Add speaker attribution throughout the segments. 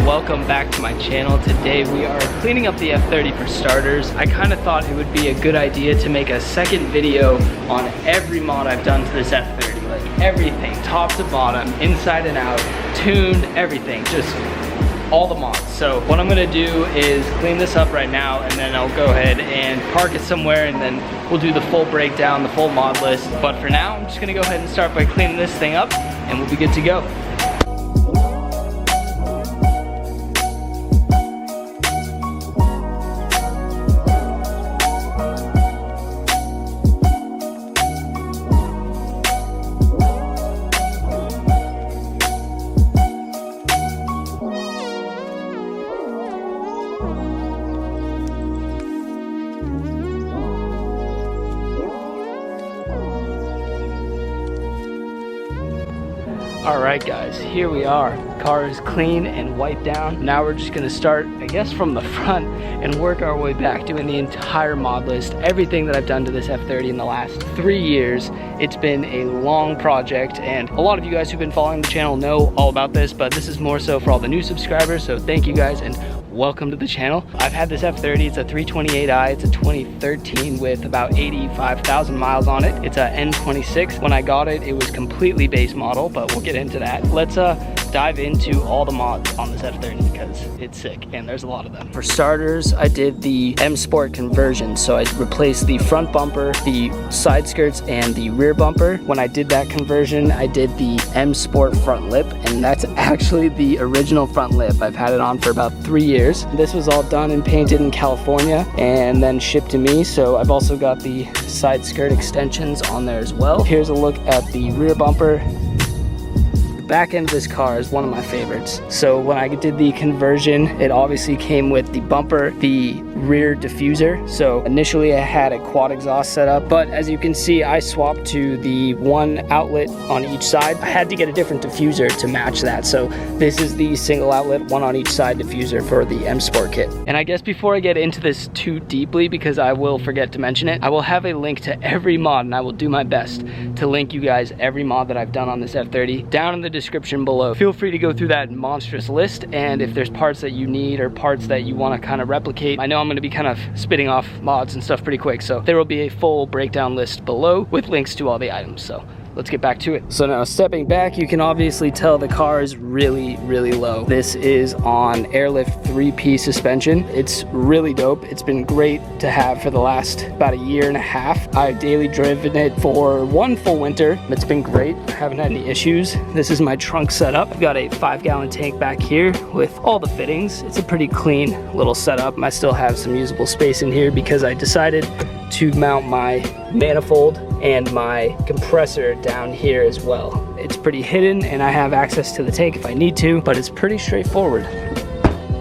Speaker 1: welcome back to my channel. Today we are cleaning up the F30 for starters. I kind of thought it would be a good idea to make a second video on every mod I've done to this F30, like everything, top to bottom, inside and out, tuned, everything, just all the mods. So what I'm gonna do is clean this up right now, and then I'll go ahead and park it somewhere, and then we'll do the full breakdown, the full mod list. But for now, I'm just gonna go ahead and start by cleaning this thing up, and we'll be good to go. Alright guys, here we are. Car is clean and wiped down. Now we're just gonna start, I guess, from the front and work our way back, doing the entire mod list, everything that I've done to this F30 in the last 3 years. It's been a long project, and a lot of you guys who've been following the channel know all about this, but this is more so for all the new subscribers, so thank you guys and welcome to the channel. I've had this F30, it's a 328i, it's a 2013 with about 85,000 miles on it. It's a N26. When I got it, it was completely base model, but we'll get into that. Let's dive into all the mods on this F30 because it's sick and there's a lot of them. For starters, I did the M Sport conversion. So I replaced the front bumper, the side skirts, and the rear bumper. When I did that conversion, I did the M Sport front lip, and that's actually the original front lip. I've had it on for about 3 years. This was all done and painted in California and then shipped to me. So I've also got the side skirt extensions on there as well. Here's a look at the rear bumper. Back end of this car is one of my favorites. So when I did the conversion, it obviously came with the bumper, the rear diffuser. So initially I had a quad exhaust set up, but as you can see, I swapped to the one outlet on each side. I had to get a different diffuser to match that. So this is the single outlet, one on each side diffuser for the M Sport kit. And I guess before I get into this too deeply, because I will forget to mention it, I will have a link to every mod, and I will do my best to link you guys every mod that I've done on this F30 down in the description below. Feel free to go through that monstrous list, and if there's parts that you need or parts that you want to kind of replicate, I know I'm going to be kind of spitting off mods and stuff pretty quick, so there will be a full breakdown list below with links to all the items. So let's get back to it. So now stepping back, you can obviously tell the car is really low. This is on Airlift 3P suspension. It's really dope. It's been great to have for the last about a year and a half. I've daily driven it for one full winter. It's been great. I haven't had any issues. This is my trunk setup. I've got a 5-gallon tank back here with all the fittings. It's a pretty clean little setup. I still have some usable space in here because I decided to mount my manifold and my compressor down here as well. It's pretty hidden and I have access to the tank if I need to, but it's pretty straightforward.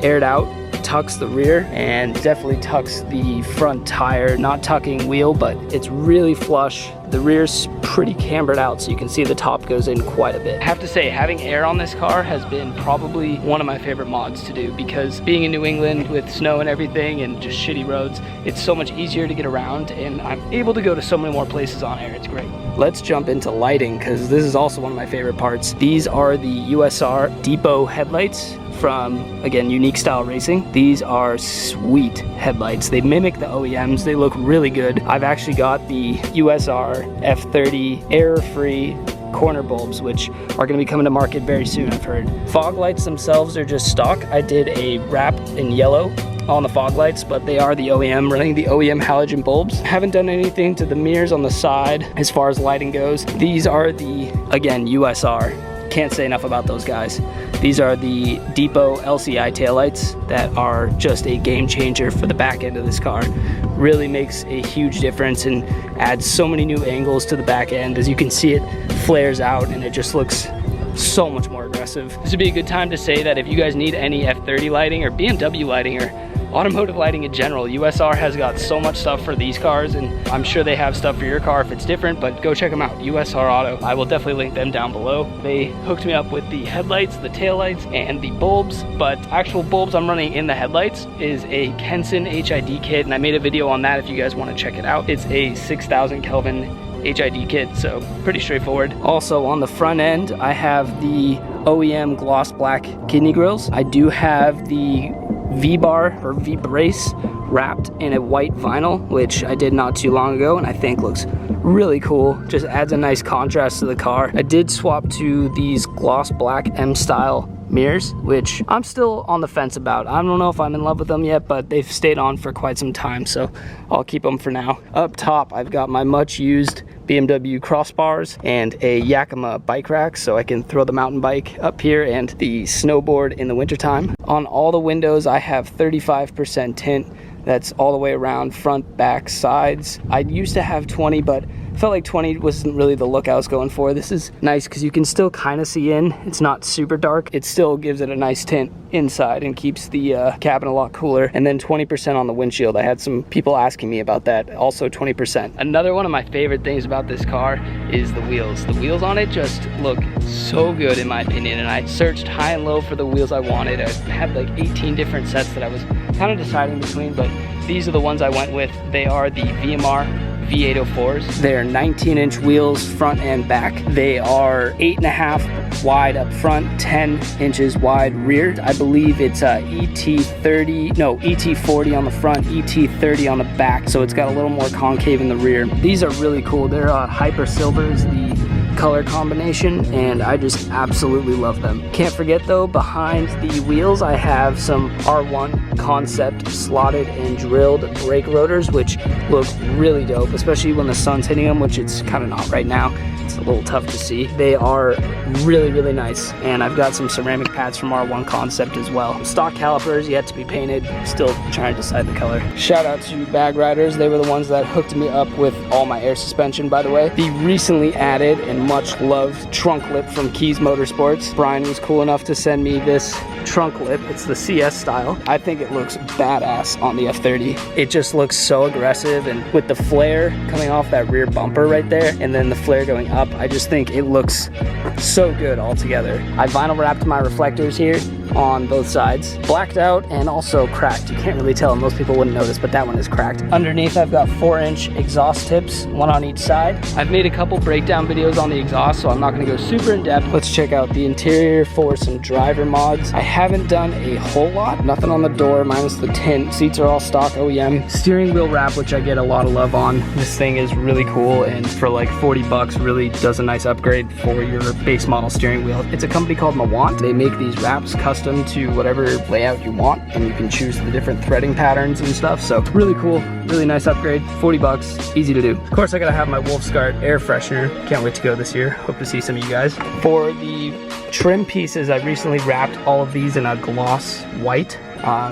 Speaker 1: Aired out, tucks the rear and definitely tucks the front tire, not tucking wheel, but it's really flush. The rear's pretty cambered out, so you can see the top goes in quite a bit. I have to say, having air on this car has been probably one of my favorite mods to do, because being in New England with snow and everything and just shitty roads, it's so much easier to get around, and I'm able to go to so many more places on air. It's great. Let's jump into lighting, because this is also one of my favorite parts. These are the Usr Depot Headlights from, again, Unique Style Racing. These are sweet headlights. They mimic the OEMs. They look really good. I've actually got the Usr F30 error-free corner bulbs, which are going to be coming to market very soon, I've heard. Fog lights themselves are just stock. I did a wrap in yellow on the fog lights, but they are the OEM, running the OEM halogen bulbs. Haven't done anything to the mirrors on the side as far as lighting goes. These are the, again, Usr. Can't say enough about those guys. These are the Depot LCI taillights that are just a game changer for the back end of this car. Really makes a huge difference and adds so many new angles to the back end. As you can see, it flares out and it just looks so much more aggressive. This would be a good time to say that if you guys need any F30 lighting or BMW lighting or automotive lighting in general, Usr has got so much stuff for these cars, and I'm sure they have stuff for your car if it's different, but go check them out, Usr Auto. I will definitely link them down below. They hooked me up with the headlights, the taillights, and the bulbs, but actual bulbs I'm running in the headlights is a Kenson HID kit, and I made a video on that if you guys want to check it out. It's a 6,000 Kelvin HID kit, so pretty straightforward. Also on the front end, I have the OEM gloss black kidney grills. I do have the V-bar or V-brace wrapped in a white vinyl, which I did not too long ago and I think looks really cool. Just adds a nice contrast to the car. I did swap to these gloss black M-style mirrors, which I'm still on the fence about. I don't know if I'm in love with them yet, but they've stayed on for quite some time, so I'll keep them for now. Up top, I've got my much used BMW crossbars and a Yakima bike rack, so I can throw the mountain bike up here and the snowboard in the wintertime. On all the windows, I have 35% tint. That's all the way around, front, back, sides. I used to have 20, but felt like 20 wasn't really the look I was going for. This is nice because you can still kind of see in. It's not super dark. It still gives it a nice tint inside and keeps the cabin a lot cooler. And then 20% on the windshield. I had some people asking me about that. Also 20%. Another one of my favorite things about this car is the wheels. The wheels on it just look so good in my opinion. And I searched high and low for the wheels I wanted. I had like 18 different sets that I was kind of deciding between, but these are the ones I went with. They are the VMR V804s. They're 19-inch wheels front and back. They are 8.5 wide up front, 10 inches wide rear. I believe it's ET40 on the front, ET30 on the back, so it's got a little more concave in the rear. These are really cool. They're Hyper Silvers, the color combination, and I just absolutely love them. Can't forget though, behind the wheels I have some R1 concept slotted and drilled brake rotors, which look really dope, especially when the sun's hitting them, which it's kind of not right now. It's a little tough to see. They are really, really nice, and I've got some ceramic pads from R1 Concept as well. Stock calipers yet to be painted, still trying to decide the color. Shout out to Bag Riders, they were the ones that hooked me up with all my air suspension, by the way. The recently added and much loved trunk lip from Keys Motorsports. Brian was cool enough to send me this trunk lip. It's the CS style. I think it looks badass on the F30. It just looks so aggressive, and with the flare coming off that rear bumper right there and then the flare going up, I just think it looks so good all together. I vinyl wrapped my reflectors here on both sides, blacked out and also cracked. You can't really tell, most people wouldn't notice, but that one is cracked. Underneath I've got 4-inch exhaust tips, one on each side. I've made a couple breakdown videos on the exhaust, so I'm not going to go super in depth. Let's check out the interior for some driver mods. I haven't done a whole lot, nothing on the door minus the tint. Seats are all stock OEM. Steering wheel wrap, which I get a lot of love on. This thing is really cool, and for like 40 bucks really does a nice upgrade for your base model steering wheel. It's a company called Mawant. They make these wraps custom to whatever layout you want, and you can choose the different threading patterns and stuff. So really cool, really nice upgrade. 40 bucks, easy to do. Of course, I gotta have my Wolfscart air freshener. Can't wait to go this year. Hope to see some of you guys. For the trim pieces, I recently wrapped all of these in a gloss white.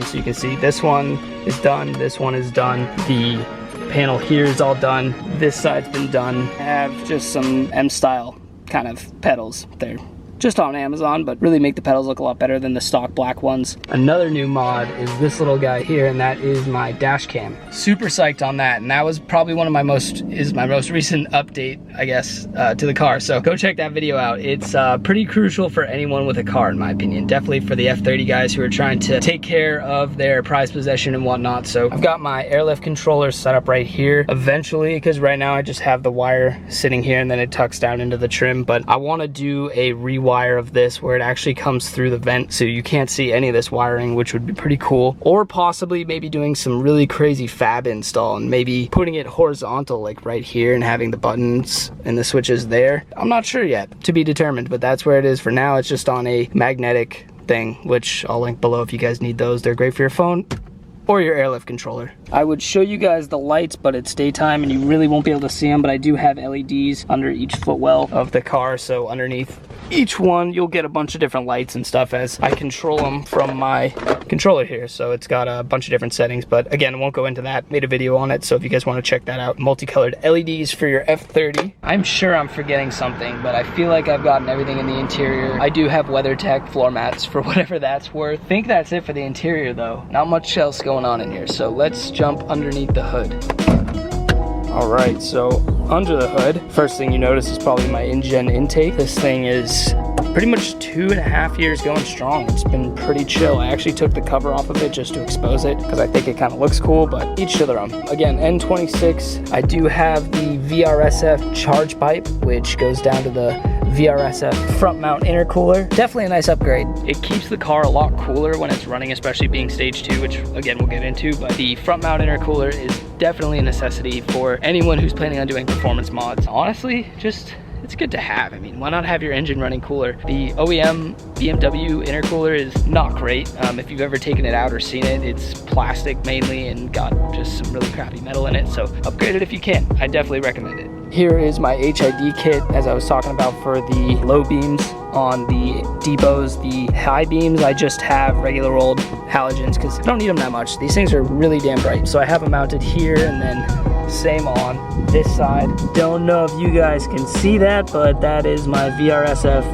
Speaker 1: So you can see this one is done, this one is done. The panel here is all done. This side's been done. I have just some M-style kind of pedals there. Just on Amazon, but really make the pedals look a lot better than the stock black ones. Another new mod is this little guy here, and that is my dash cam. Super psyched on that, and that was probably one of my most recent update, I guess, to the car. So go check that video out. It's pretty crucial for anyone with a car, in my opinion. Definitely for the F30 guys who are trying to take care of their prized possession and whatnot. So I've got my Airlift Controller set up right here. Eventually, because right now I just have the wire sitting here and then it tucks down into the trim, but I want to do a rewire of this where it actually comes through the vent so you can't see any of this wiring, which would be pretty cool. Or possibly maybe doing some really crazy fab install and maybe putting it horizontal like right here and having the buttons and the switches there. I'm not sure yet, to be determined, but that's where it is for now. It's just on a magnetic thing, which I'll link below if you guys need those. They're great for your phone or your Airlift controller. I would show you guys the lights, but it's daytime and you really won't be able to see them, but I do have LEDs under each footwell of the car, so underneath each one you'll get a bunch of different lights and stuff as I control them from my controller here. So it's got a bunch of different settings, but again, I won't go into that. Made a video on it, so if you guys want to check that out. Multicolored LEDs for your F30. I'm sure I'm forgetting something, but I feel like I've gotten everything in the interior. I do have WeatherTech floor mats for whatever that's worth. I think that's it for the interior though. Not much else going on in here, so let's jump underneath the hood. All right, so under the hood, first thing you notice is probably my InGen intake. This thing is pretty much 2.5 years going strong. It's been pretty chill. I actually took the cover off of it just to expose it because I think it kind of looks cool, but each to their own. Again, N26. I do have the VRSF charge pipe, which goes down to the VRSF front mount intercooler. Definitely a nice upgrade. It keeps the car a lot cooler when it's running, especially being stage 2, which again we'll get into, but the front mount intercooler is definitely a necessity for anyone who's planning on doing performance mods. Honestly, just it's good to have. I mean, why not have your engine running cooler? The OEM BMW intercooler is not great. If you've ever taken it out or seen it, it's plastic mainly and got just some really crappy metal in it. So upgrade it if you can. I definitely recommend it. Here is my HID kit, as I was talking about, for the low beams on the Depots. The high beams, I just have regular old halogens because I don't need them that much. These things are really damn bright. So I have them mounted here, and then same on this side. Don't know if you guys can see that, but that is my VRSF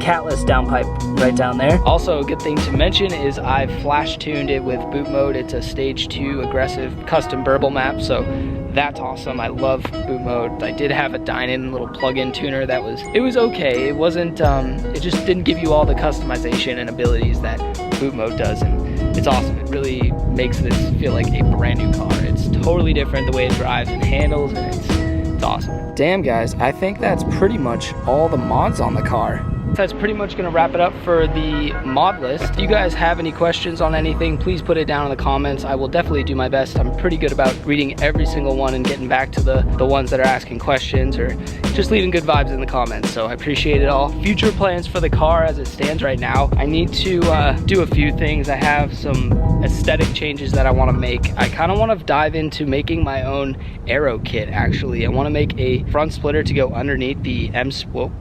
Speaker 1: Catless Downpipe right down there. Also, a good thing to mention is I've flash tuned it with boot mode. It's a stage 2 aggressive custom burble map, so that's awesome. I love boot mode. I did have a Dynan little plug-in tuner that was okay. It wasn't it just didn't give you all the customization and abilities that boot mode does, and it's awesome. It really makes this feel like a brand new car. It's totally different the way it drives and handles, and it's awesome. Damn guys, I think that's pretty much all the mods on the car. That's pretty much going to wrap it up for the mod list. If you guys have any questions on anything, please put it down in the comments. I will definitely do my best. I'm pretty good about reading every single one and getting back to the ones that are asking questions or just leaving good vibes in the comments, so I appreciate it all. Future plans for the car as it stands right now, I need to do a few things. I have some aesthetic changes that I want to make. I kind of want to dive into making my own aero kit, actually. I want to make a front splitter to go underneath the M Sport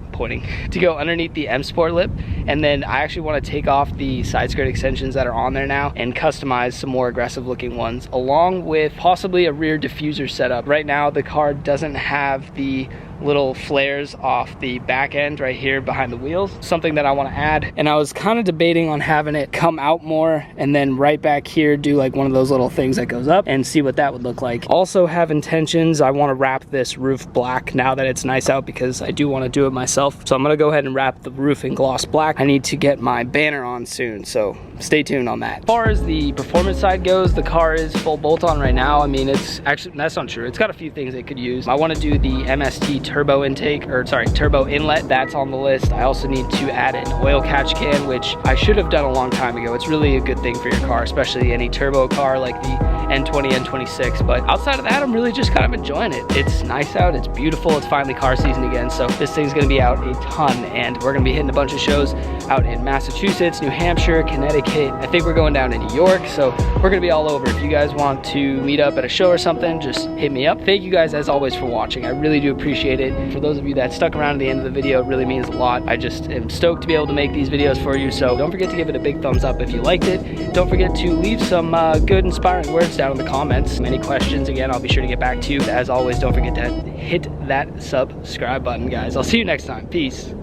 Speaker 1: lip, and then I actually want to take off the side skirt extensions that are on there now and customize some more aggressive looking ones, along with possibly a rear diffuser setup. Right now the car doesn't have the little flares off the back end right here behind the wheels, something that I want to add, and I was kind of debating on having it come out more and then right back here do like one of those little things that goes up and see what that would look like. Also have intentions, I want to wrap this roof black now that it's nice out, because I do want to do it myself. So I'm going to go ahead and wrap the roof in gloss black. I need to get my banner on soon, so stay tuned on that. As far as the performance side goes, the car is full bolt on right now. I mean, it's actually, that's not true. It's got a few things it could use. I want to do the MST turbo intake, or sorry, turbo inlet. That's on the list. I also need to add an oil catch can, which I should have done a long time ago. It's really a good thing for your car, especially any turbo car like the N20, N26. But outside of that, I'm really just kind of enjoying it. It's nice out, it's beautiful, it's finally car season again, so this thing's gonna be out a ton, and we're gonna be hitting a bunch of shows out in Massachusetts, New Hampshire, Connecticut. I think we're going down to New York, so we're gonna be all over. If you guys want to meet up at a show or something, just hit me up. Thank you guys as always for watching. I really do appreciate it. For those of you that stuck around to the end of the video, it really means a lot. I just am stoked to be able to make these videos for you, so don't forget to give it a big thumbs up if you liked it. Don't forget to leave some good inspiring words down in the comments. Any questions, again, I'll be sure to get back to you. As always, don't forget to hit that subscribe button, guys. I'll see you next time. Peace.